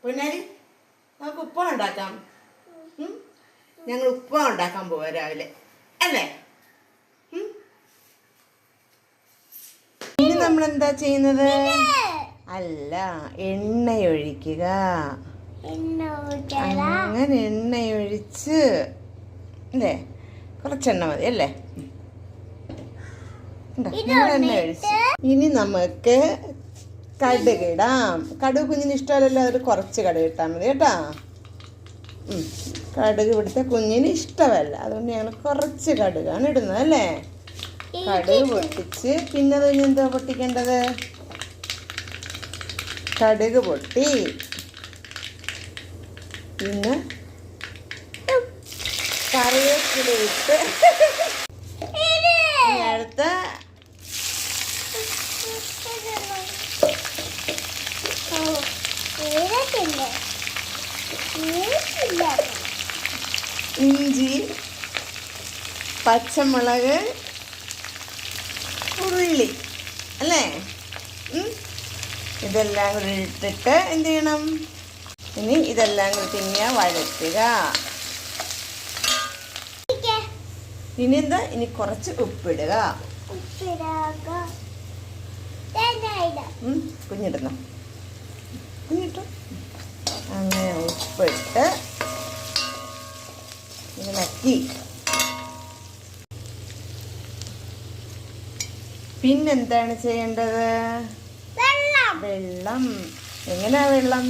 പിന്നെ നമുക്ക് ഉപ്പ ഉണ്ടാക്കാം. ഞങ്ങൾ ഉപ്പ ഉണ്ടാക്കാൻ പോവാ രാവിലെ അല്ലേ? ഇനി നമ്മൾ എന്താ ചെയ്യുന്നത്? അല്ല, എണ്ണയൊഴിക്കുക. അങ്ങനെ എണ്ണയൊഴിച്ച് അല്ലേ, കുറച്ചെണ്ണ മതി അല്ലേ? എണ്ണ ഒഴിച്ച് ഇനി നമുക്ക് കടുക് ഇടാം. കടുക് കുഞ്ഞിന് ഇഷ്ടമല്ലല്ലോ, അതൊരു കുറച്ച് കടുക് ഇട്ടാൽ മതി കേട്ടാ. കടുക് ഇവിടുത്തെ കുഞ്ഞിന് ഇഷ്ടമല്ല, അതുകൊണ്ട് ഞങ്ങൾ കുറച്ച് കടുകാണ് ഇടുന്നത് അല്ലേ? കടുക് പൊട്ടിച്ച് പിന്നെ അത് കഴിഞ്ഞ് എന്താ പൊട്ടിക്കേണ്ടത്? കടുക് പൊട്ടി പിന്നെ കറിവേപ്പില ഇട്ട് അടുത്ത ഇഞ്ചി, പച്ചമുളക്, ഉള്ളി അല്ലേ? ഇതെല്ലാം കൂടി ഇട്ടിട്ട് എന്ത് ചെയ്യണം? ഇനി ഇതെല്ലാം കൂടി പിന്നെ വഴറ്റുക. ഇനി എന്താ? ഇനി കുറച്ച് ഉപ്പിടുക. കുഞ്ഞിടുന്ന കുഞ്ഞിട്ടു. അങ്ങനെ ഉപ്പിട്ട് ഇളക്കി. പിന്നെന്താണ് ചെയ്യേണ്ടത്? വെള്ളം. എങ്ങനെയാ വെള്ളം?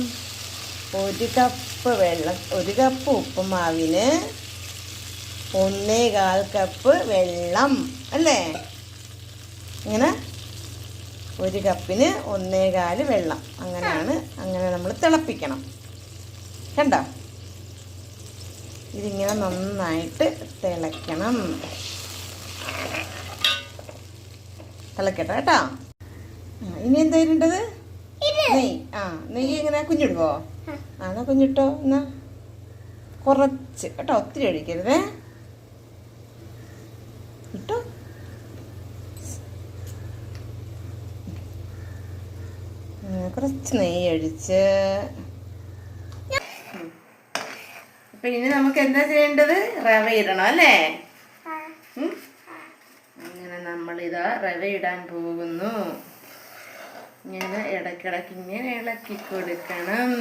1 കപ്പ് വെള്ളം. 1 കപ്പ് ഉപ്പുമാവിന് 1.25 കപ്പ് വെള്ളം അല്ലേ? ഇങ്ങനെ 1 കപ്പിന് 1.25 വെള്ളം. അങ്ങനെയാണ്. അങ്ങനെ നമ്മൾ തിളപ്പിക്കണം. കണ്ടോ? ഇതിങ്ങനെ നന്നായിട്ട് തിളയ്ക്കണം. തിളക്കട്ടെ കേട്ടോ. ഇനി എന്താ ഇടേണ്ടത്? നെയ്യ്. നെയ്യ് എങ്ങനെ? കുഞ്ഞിടുവോ? എന്നാ കുഞ്ഞിട്ടോ. എന്നാ കുറച്ച് കേട്ടോ, ഒത്തിരി ഒഴിക്കരുതേ. ഇട്ടോ. കുറച്ച് നെയ്യ് ഒഴിച്ച്. അപ്പൊ ഇനി നമുക്ക് എന്താ ചെയ്യേണ്ടത്? റവ ഇടണം അല്ലേ? അങ്ങനെ നമ്മളിതാ റവ ഇടാൻ പോകുന്നു. ഇങ്ങനെ ഇടയ്ക്കിടയ്ക്ക് ഇങ്ങനെ ഇളക്കി കൊടുക്കണം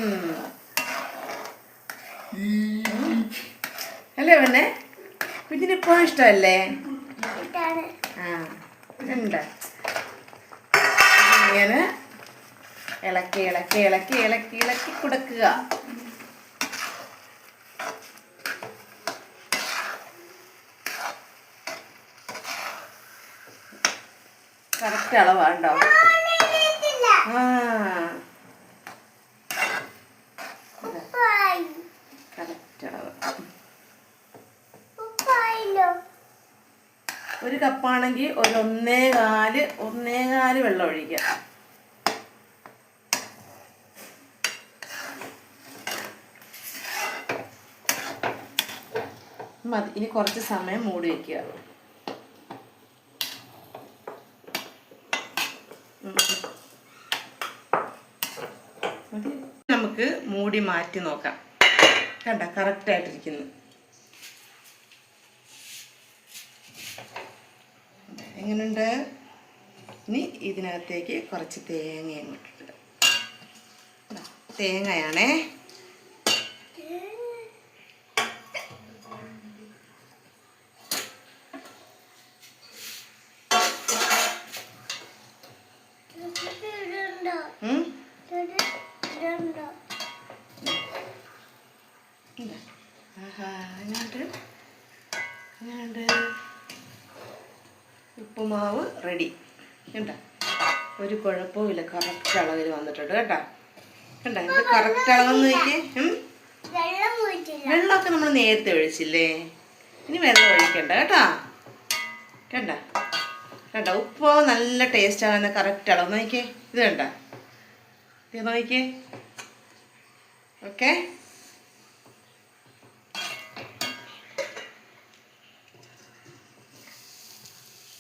അല്ലേ? പിന്നെ കുഞ്ഞിനിപ്പോ ഇഷ്ടമല്ലേ? ഉണ്ട്. ഇങ്ങനെ ഇളക്കി ഇളക്കി ഇളക്കി ഇളക്കി ഇളക്കി കൊടുക്കുക. കറക്റ്റ് അളവാണ്ടോ? കറക്റ്റ് അളവ്. 1 കപ്പാണെങ്കിൽ ഒരു 1.25 വെള്ളം ഒഴിക്കുക. മതി. ഇനി കുറച്ച് സമയം മൂടി വയ്ക്കുക. നമുക്ക് മൂടി മാറ്റി നോക്കാം. കണ്ട കറക്റ്റായിട്ടിരിക്കുന്നു. എങ്ങനെയുണ്ട്? ഇനി ഇതിനകത്തേക്ക് കുറച്ച് തേങ്ങയും ഇട്ടിട്ട്. തേങ്ങയാണേ. ഉപ്പുമാവ് റെഡി കേട്ടോ. ഒരു കുഴപ്പമില്ല, കറക്റ്റ് അളവിൽ വന്നിട്ടുണ്ട് കേട്ടോ. കണ്ടോ? ഇത് കറക്റ്റ് അളവെന്ന് നോക്കിയേ. വെള്ളമൊക്കെ നമ്മൾ നേരത്തെ ഒഴിച്ചില്ലേ? ഇനി വെള്ളം ഒഴിക്കണ്ട കേട്ടോ. കണ്ടോ? കണ്ടോ? ഉപ്പുമാവ് നല്ല ടേസ്റ്റ് ആകുന്ന കറക്റ്റ് അളവ് നോക്കിയേ. ഇത് കണ്ടോ? ഇത് നോക്കിയേ. ഓക്കെ.